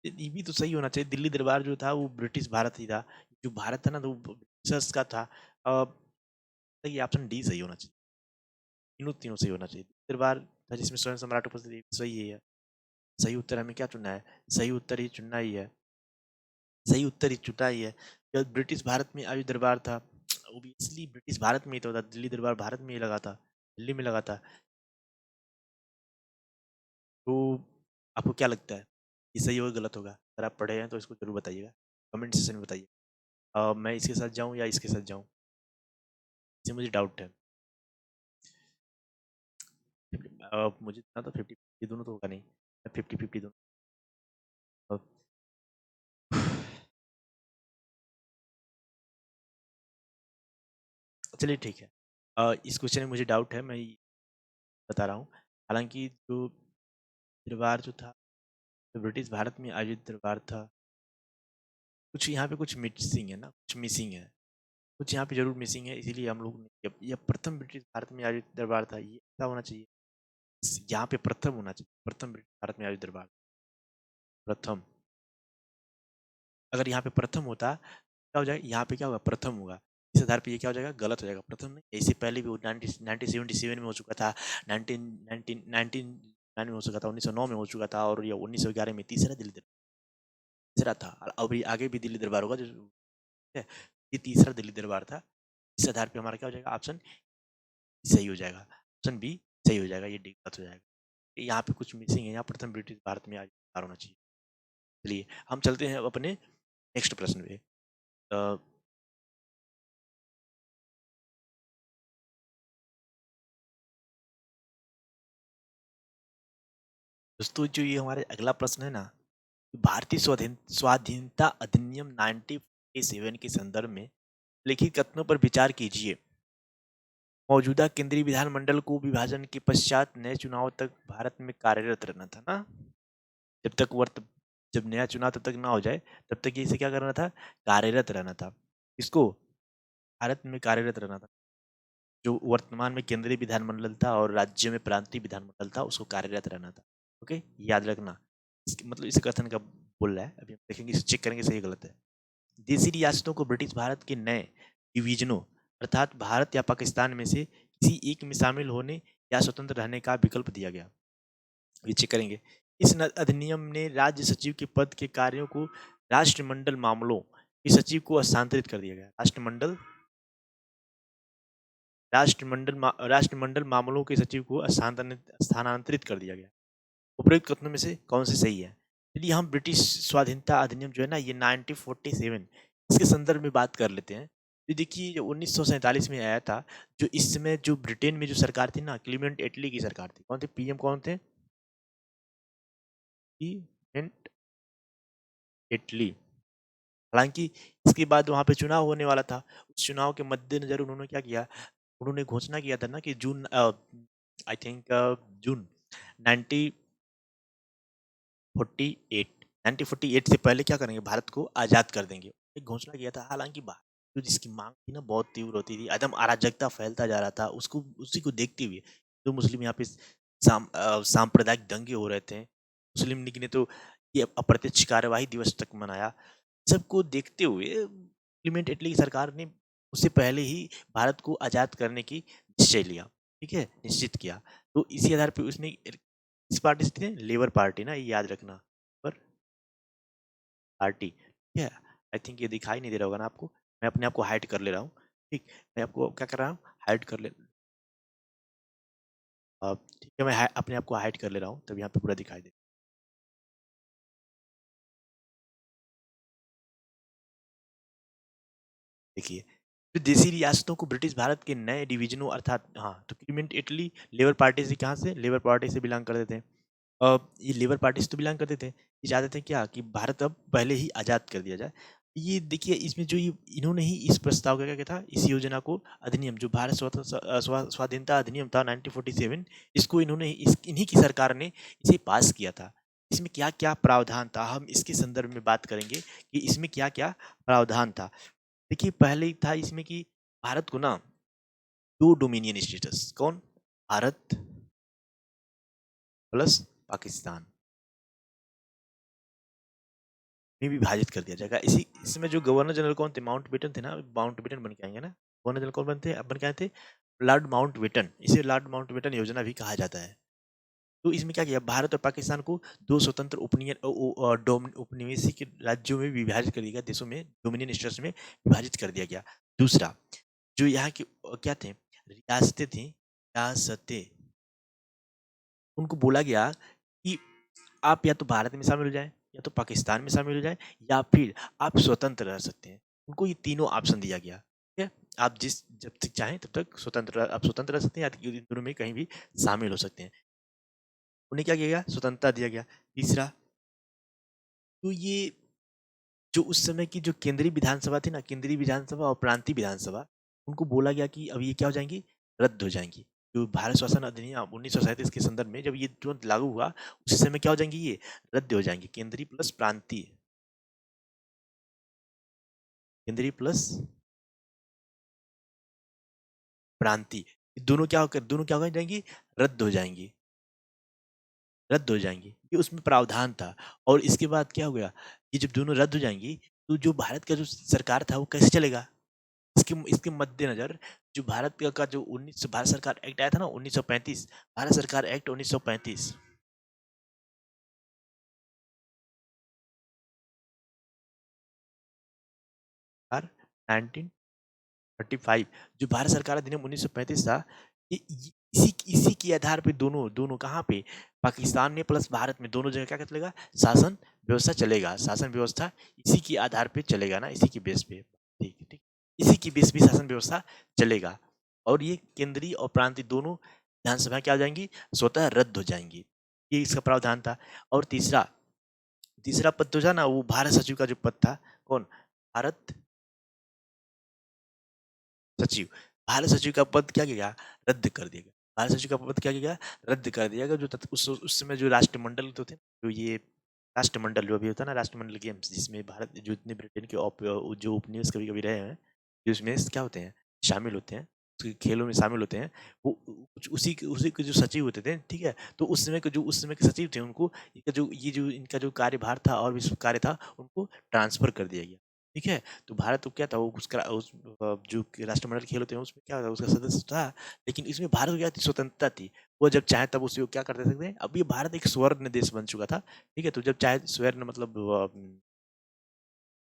ये भी तो सही होना चाहिए। दिल्ली दरबार जो था वो ब्रिटिश भारत ही था, जो भारत था ना तो वो ब्रिटिशर्स का था। ये ऑप्शन डी सही होना चाहिए, तीनों तीनों सही होना चाहिए। दरबार था जिसमें स्वयं सम्राट उपस्थित थे, सही है। सही उत्तर हमें क्या चुनना है, सही उत्तर ही चुनना ही है, सही उत्तर ही चुना ही है। जब ब्रिटिश भारत में आयु दरबार था, ओबियसली ब्रिटिश भारत में ही तो था, दिल्ली दरबार भारत में ही लगा था, दिल्ली में लगा था। तो आपको क्या लगता है, ये सही होगा गलत होगा? अगर आप पढ़े हैं तो इसको जरूर बताइएगा, कमेंट सेक्शन में बताइए। मैं इसके साथ जाऊँ या इसके साथ जाऊँ, इससे मुझे डाउट है। मुझे इतना तो 50-50 दोनों तो होगा नहीं, 50-50 दोनों। चलिए ठीक है, इस क्वेश्चन में मुझे डाउट है, मैं बता रहा हूँ। हालांकि जो दरबार जो था, जो ब्रिटिश भारत में आयोजित दरबार था, कुछ यहाँ पे कुछ मिसिंग है ना, कुछ मिसिंग है, कुछ यहाँ पे जरूर मिसिंग है, इसीलिए हम लोग ने यह प्रथम ब्रिटिश भारत में आयोजित दरबार था, ये ऐसा होना चाहिए। यहाँ पे प्रथम होना चाहिए, प्रथम ब्रिटिश भारत में आयोजित दरबार, प्रथम। अगर यहाँ पे प्रथम होता क्या हो जाएगा, यहाँ पे क्या होगा, प्रथम होगा। इस आधार पे ये क्या हो जाएगा, गलत हो जाएगा। प्रथम नहीं, इससे पहले भी वो 1977 में हो चुका था, 1999 में हो चुका था, 1909 में हो चुका था, और ये 1911 में तीसरा दिल्ली दरबार, तीसरा था। और अभी आगे भी दिल्ली दरबार होगा, जो ठीक है, ये तीसरा दिल्ली दरबार था। इस आधार पे हमारा क्या हो जाएगा, ऑप्शन सही हो जाएगा, ऑप्शन बी सही हो जाएगा, ये डी गलत हो जाएगा। यहाँ पे कुछ मिसिंग है, यहाँ प्रथम ब्रिटिश भारत में आज होना चाहिए। चलिए हम चलते हैं अपने नेक्स्ट प्रश्न पे। दोस्तों जो ये हमारे अगला प्रश्न है ना, भारतीय स्वाधीनता अधिनियम 1947 के संदर्भ में लिखित कथनों पर विचार कीजिए। मौजूदा केंद्रीय विधानमंडल को विभाजन के पश्चात नए चुनाव तक भारत में कार्यरत रहना था ना, जब तक वर्त जब नया चुनाव तब तक ना हो जाए, तब तक ये इसे क्या करना था, कार्यरत रहना था। इसको भारत में कार्यरत रहना था, जो वर्तमान में केंद्रीय विधानमंडल था और राज्य में प्रांतीय विधानमंडल था, उसको कार्यरत रहना था। ओके, याद रखना। मतलब इस कथन का बोल रहा है, अभी हम देखेंगे, इसे चेक करेंगे सही गलत है। देसी रियासतों को ब्रिटिश भारत के नए डिवीजनों अर्थात भारत या पाकिस्तान में से किसी एक में शामिल होने या स्वतंत्र रहने का विकल्प दिया गया। ये चेक करेंगे। इस अधिनियम ने राज्य सचिव के पद के कार्यों को राष्ट्रमंडल मामलों के सचिव को हस्तांतरित कर दिया गया। राष्ट्रमंडल मामलों के सचिव को स्थानांतरित कर दिया गया। उपरोक्त कथनों में से कौन से सही है? यदि हम ब्रिटिश स्वाधीनता अधिनियम जो है ना, ये 1947, इसके संदर्भ में बात कर लेते हैं। तो देखिए, जो 1947 में आया था, जो इस समय जो ब्रिटेन में जो सरकार थी ना, क्लीमेंट एटली की सरकार थी। कौन थे पीएम, कौन थे? क्लीमेंट एटली। हालांकि इसके बाद वहां पे चुनाव होने वाला था, उस चुनाव के मद्देनजर उन्होंने क्या किया, उन्होंने घोषणा किया था ना कि जून, आई थिंक जून 1948, 1948 से पहले क्या करेंगे, भारत को आज़ाद कर देंगे, एक घोषणा किया था। हालांकि जो जिसकी मांग थी ना बहुत तीव्र होती थी, एकदम अराजकता फैलता जा रहा था, उसको उसी को देखते हुए जो मुस्लिम यहाँ पे सांप्रदायिक दंगे हो रहे थे, मुस्लिम लीग ने तो ये अप्रत्यक्ष कार्यवाही दिवस तक मनाया। सबको देखते हुए क्लीमेंट एटली की सरकार ने उससे पहले ही भारत को आज़ाद करने की निश्चय लिया, ठीक है, निश्चित किया। तो इसी आधार पर उसने किस पार्टी से थे, लेबर पार्टी ना, ये याद रखना, लेबर पार्टी, ठीक है। आई थिंक ये दिखाई नहीं दे रहा होगा ना आपको, मैं अपने आप को हाइड कर ले रहा हूँ, ठीक, मैं आपको क्या कर रहा हूँ, हाइड कर ले ठीक है, मैं अपने आप को हाइड कर ले रहा हूँ, तब यहाँ पे पूरा दिखाई दे। देखिए, जो देसी रियासतों को ब्रिटिश भारत के नए डिवीजनों अर्थात हाँ, तो क्लीमेंट इटली लेबर पार्टी से कहाँ से? लेबर पार्टी से बिलोंग करते थे। ये लेबर पार्टी से तो बिलोंग करते थे। ये चाहते थे क्या कि भारत अब पहले ही आज़ाद कर दिया जाए। ये देखिए इसमें जो ये इन्होंने ही इस प्रस्ताव का क्या था, इस योजना को अधिनियम जो भारत स्वाधीनता अधिनियम था 1947, इसको इन्होंने इस इन्हीं की सरकार ने इसे पास किया था। इसमें क्या-क्या प्रावधान था, हम इसके संदर्भ में बात करेंगे कि इसमें क्या-क्या प्रावधान था। देखिए पहले था इसमें कि भारत को ना 2 डोमिनियन स्टेटस कौन? भारत प्लस पाकिस्तान में विभाजित कर दिया जाएगा। इसी इसमें जो गवर्नर जनरल कौन थे? माउंटबेटन थे ना, माउंटबेटन बन के आएँगे ना। गवर्नर जनरल कौन बनते बन के आए थे? Lord Mountbatten. इसे लॉर्ड माउंटबेटन योजना भी कहा जाता है। तो इसमें क्या किया? भारत और पाकिस्तान को 2 स्वतंत्र उपनिवेशिक राज्यों में विभाजित कर दिया गया, देशों में डोमिनियन स्टेट्स में विभाजित कर दिया गया। दूसरा, जो यहाँ की क्या थे? रियासतें थीं, रियासतें उनको बोला गया कि आप या तो भारत में शामिल हो जाएँ, या तो पाकिस्तान में शामिल हो जाएँ, या फिर आप स्वतंत्र रह सकते हैं। उनको ये तीनों ऑप्शन दिया गया, ठीक है? आप जब तक चाहें तब तक आप स्वतंत्र रह सकते हैं, या इन दोनों में कहीं भी शामिल हो सकते हैं। उन्हें क्या किया गया? स्वतंत्रता दिया गया। तीसरा, तो ये जो उस समय की जो केंद्रीय विधानसभा थी ना, केंद्रीय विधानसभा और प्रांतीय विधानसभा, उनको बोला गया कि अब ये क्या हो जाएँगी? रद्द हो जाएँगी। जो भारत शासन अधिनियम 1937 के संदर्भ में जब ये तुरंत लागू हुआ, उसी समय क्या हो जाएँगी ये? रद्द हो जाएँगी। केंद्रीय प्लस प्रांतीय, केंद्रीय प्लस प्रांतीय, दोनों क्या हो जाएँगी? रद्द हो जाएँगी, रद्द हो जाएँगी। ये उसमें प्रावधान था। और इसके बाद क्या हो गया? ये जब दोनों रद्द हो जाएँगी, तो जो भारत का जो सरकार था, वो कैसे चलेगा? इसके इसके मद्देनज़र जो भारत का जो 19 भारत सरकार एक्ट आया था ना 1935, भारत सरकार एक्ट 1935, और 1935 जो भारत सरकार अधिनियम 1935 था, ये इसी के आधार पे दोनों दोनों कहाँ पे? पाकिस्तान में प्लस भारत में दोनों जगह क्या चलेगा? शासन व्यवस्था चलेगा। शासन व्यवस्था इसी के आधार पे चलेगा ना, इसी के बेस पे। ठीक है, ठीक। इसी के बेस पे शासन व्यवस्था चलेगा। और ये केंद्रीय और प्रांतीय दोनों विधानसभा क्या हो जाएँगी? स्वतः रद्द हो जाएँगी। ये इसका प्रावधान था। और तीसरा तीसरा पद तो था ना, वो भारत सचिव का जो पद था, कौन? भारत सचिव। भारत सचिव का पद क्या किया गया? रद्द कर दिया गया। भारत सचिव का पद क्या किया गया? रद्द कर दिया गया। जो उस समय जो राष्ट्रमंडल तो थे, जो ये राष्ट्रमंडल जो अभी होता है ना, राष्ट्रमंडल गेम्स, जिसमें भारत जो इतने ब्रिटेन के जो उपनिवेश कभी-कभी रहे हैं, जिसमें क्या होते हैं? शामिल होते हैं, उसके खेलों में शामिल होते हैं, वो कुछ उसी के जो सचिव होते थे, ठीक है? तो उस समय के सचिव थे, उनको ये जो इनका जो कार्यभार था और विश्व कार्य था, उनको ट्रांसफ़र कर दिया गया। ठीक है? तो भारत को क्या था, वो जो राष्ट्रमंडल खेल होते हैं उसमें क्या होता है, उसका सदस्य था, लेकिन इसमें भारत को क्या थी, स्वतंत्रता थी। वो जब चाहे तब उसे वो क्या कर सकते हैं। अब ये भारत एक स्वर्ण देश बन चुका था, ठीक है? तो जब चाहे स्वर्ण मतलब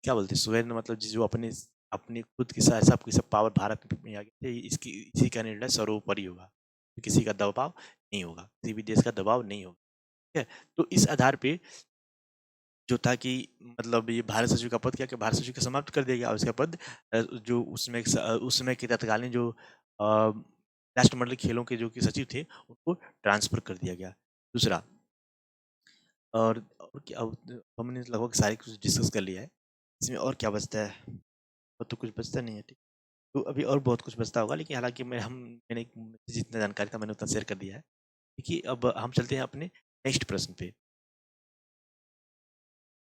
क्या बोलते हैं, स्वर्ण मतलब जो अपने अपनी खुद की सबकी सब पावर भारत में आ गई थी, इसकी इसी का निर्णय सर्वोपरि होगा। किसी का दबाव नहीं होगा, किसी भी देश का दबाव नहीं होगा, ठीक है? तो इस आधार पे जो था कि मतलब ये भारत सचिव का पद क्या, कि भारत सचिव का समाप्त कर दिया गया, और इसका पद जो उस समय के तत्कालीन जो राष्ट्रमंडल खेलों के जो कि सचिव थे, उनको ट्रांसफर कर दिया गया। दूसरा, और क्या हमने लगभग सारे कुछ डिस्कस कर लिया है। इसमें और क्या बचता है? और तो कुछ बचता नहीं है, ठीक। तो अभी और बहुत कुछ बचता होगा, लेकिन हालांकि मैंने जितना जानकारी था मैंने उतना शेयर कर दिया है। देखिए अब हम चलते हैं अपने नेक्स्ट प्रश्न पे।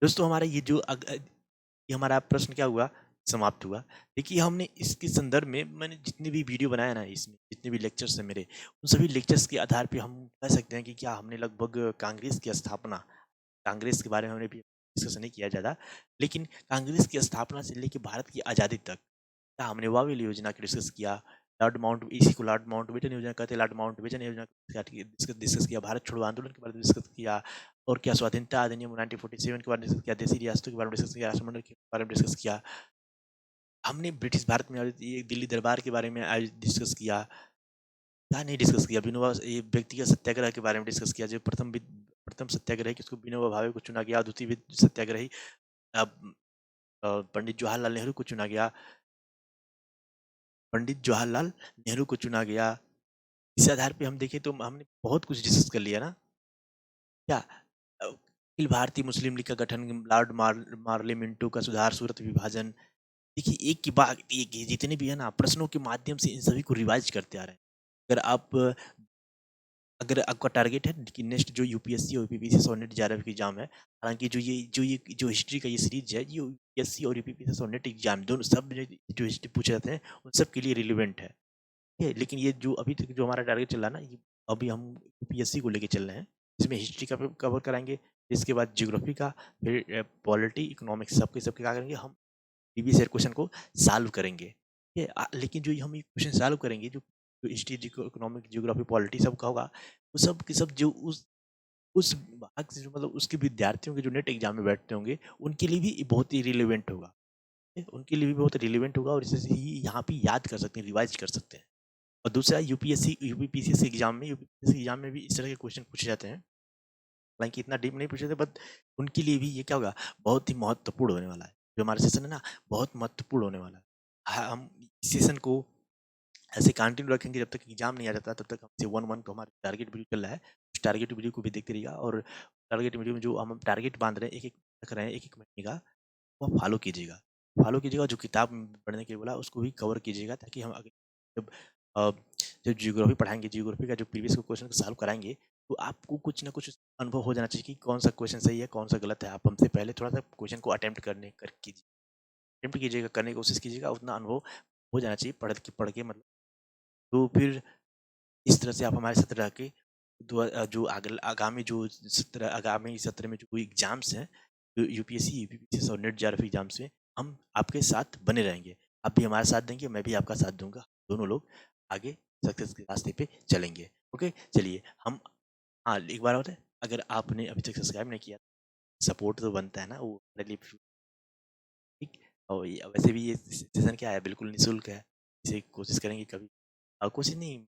दोस्तों हमारा ये हमारा प्रश्न क्या हुआ, समाप्त हुआ। देखिए हमने इसके संदर्भ में मैंने जितनी भी वीडियो बनाया ना, इसमें जितने भी लेक्चर्स हैं मेरे, उन सभी लेक्चर्स के आधार पे हम कह सकते हैं कि क्या हमने लगभग कांग्रेस की स्थापना, कांग्रेस के बारे में हमने भी डिस्कशन नहीं किया ज़्यादा, लेकिन कांग्रेस की स्थापना से लेके भारत की आज़ादी तक क्या हमने वावेल योजना की डिस्कस किया, इसी को लॉर्ड माउंटबेटन योजना कहते हैं, लॉर्ड माउंटबेटन योजना का डिस्कस डिस्कस किया, भारत छोड़ो आंदोलन के बारे में डिस्कस किया, और क्या स्वाधीनता अधिनियम 1947 के बारे में डिस्कस किया, देसी रियासतों के बारे में डिस्कस किया, राष्ट्रमंडल के बारे में डिस्कस किया। हमने ब्रिटिश भारत में आयोजित ये दिल्ली दरबार के बारे में आज डिस्कस किया। क्या नहीं डिस्कस किया? विनोबा ये व्यक्तिगत सत्याग्रह के बारे में डिस्कस किया, जो प्रथम सत्याग्रही किसको विनोबा भावे को चुना गया, द्वितीय सत्याग्रही पंडित जवाहरलाल नेहरू को चुना गया। पंडित जवाहरलाल नेहरू को चुना गया। इस आधार पे हम देखें तो हमने बहुत कुछ डिस्कस कर लिया ना। क्या अखिल भारतीय मुस्लिम लीग का गठन, लॉर्ड मार्ले मिंटो का सुधार, सूरत विभाजन। देखिए एक की बात एक ही जितने भी है ना प्रश्नों के माध्यम से इन सभी को रिवाइज करते आ रहे हैं। अगर आपका टारगेट है कि नेक्स्ट जो यूपीएससी और यूपीपीसी और नेट जेआरएफ की एग्जाम है, हालांकि जो हिस्ट्री का ये सीरीज है, ये यूपीएससी और यूपीपीसी और नेट एग्जाम दोनों सब जो हिस्ट्री पूछे जाते हैं उन सब के लिए रिलेवेंट है, ठीक है। लेकिन ये जो अभी तक जो हमारा टारगेट चल रहा है ना, ये अभी हम यूपीएससी को लेके चल रहे हैं। इसमें हिस्ट्री का कवर कराएंगे, इसके बाद ज्योग्राफी का, फिर पॉलिटी, इकोनॉमिक्स, सबके सबके क्या करेंगे हम प्रीवियस ईयर क्वेश्चन को सॉल्व करेंगे, ठीक है। लेकिन जो हम ये क्वेश्चन सॉल्व करेंगे, जो हिस्ट्री, इकोनॉमिक, ज्योग्राफी, पॉलिटी सबका होगा, वो सब के सब जो उस भाग से जो मतलब उसके विद्यार्थियों के जो नेट एग्जाम में बैठते होंगे, उनके लिए भी ये बहुत ही रिलेवेंट होगा, ठीक है? उनके लिए भी बहुत रिलेवेंट होगा और इसे ही यहाँ पे याद कर सकते हैं, रिवाइज कर सकते हैं। और दूसरा यूपीएससी यूपीपीसीएससी एग्जाम में भी इस तरह के क्वेश्चन पूछे जाते हैं। हालांकि इतना डीप नहीं पूछे थे, बट उनके लिए भी ये क्या होगा, बहुत ही महत्वपूर्ण होने वाला है। जो हमारा सेशन है ना, बहुत महत्वपूर्ण होने वाला है। हम इस सेशन को ऐसे कंटिन्यू रखेंगे जब तक एग्जाम नहीं आ जाता, तब तक हमसे 1 1 तो हमारा टारगेट वीडियो चल रहा है। उस टारगेट वीडियो को भी देखते रहिएगा, और टारगेट वीडियो में जो हम टारगेट बांध रहे हैं, एक-एक रख रहे हैं, एक-एक महीने का, वो फॉलो कीजिएगा। फॉलो कीजिएगा, जो किताब में पढ़ने के लिए बोला उसको भी कवर कीजिएगा, ताकि हम आगे जब अ, जब जियोग्राफी पढ़ाएँगे, जियोग्राफी का जो प्रीवियस क्वेश्चन को सॉल्व कराएँगे, तो आपको कुछ ना कुछ अनुभव हो जाना चाहिए कि कौन-सा क्वेश्चन सही है, कौन-सा गलत है। आप हमसे पहले थोड़ा-सा क्वेश्चन को अटेम्प्ट कीजिएगा, करने की कोशिश कीजिएगा, उतना अनुभव हो जाना चाहिए पढ़ के मतलब। तो फिर इस तरह से आप हमारे साथ रह के जो आगामी सत्र में जो कोई एग्जाम्स हैं, जो यूपीएससी, यूपीपीसी और नेट जेआरएफ एग्जाम्स में, हम आपके साथ बने रहेंगे। आप भी हमारा साथ देंगे, मैं भी आपका साथ दूंगा। दोनों लोग आगे सक्सेस के रास्ते पे चलेंगे। ओके, चलिए हम, हाँ एक बार और है, अगर आपने अभी तक सब्सक्राइब नहीं किया, सपोर्ट तो बनता है ना वो हमारे लिए, ठीक। और वैसे भी ये सेशन क्या है, बिल्कुल निःशुल्क है। इसे कोशिश करेंगे कभी, कोशिश नहीं,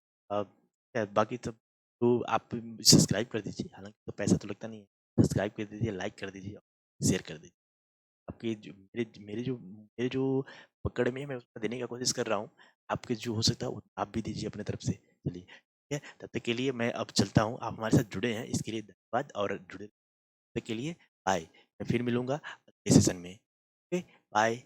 बाकी सब तो आप सब्सक्राइब कर दीजिए, हालांकि तो पैसा तो लगता नहीं है। सब्सक्राइब कर दीजिए, लाइक कर दीजिए, शेयर कर दीजिए। आपके जो मेरे जो पकड़ में है, मैं उसमें देने का कोशिश कर रहा हूँ। आपके जो हो सकता है वो आप भी दीजिए अपने तरफ से। चलिए, ठीक है, तब तक के लिए मैं अब चलता हूँ। आप हमारे साथ जुड़े हैं, इसके लिए धन्यवाद, और जुड़े तब तक के लिए बाय। मैं फिर मिलूंगा अगले सेशन में। Okay, bye.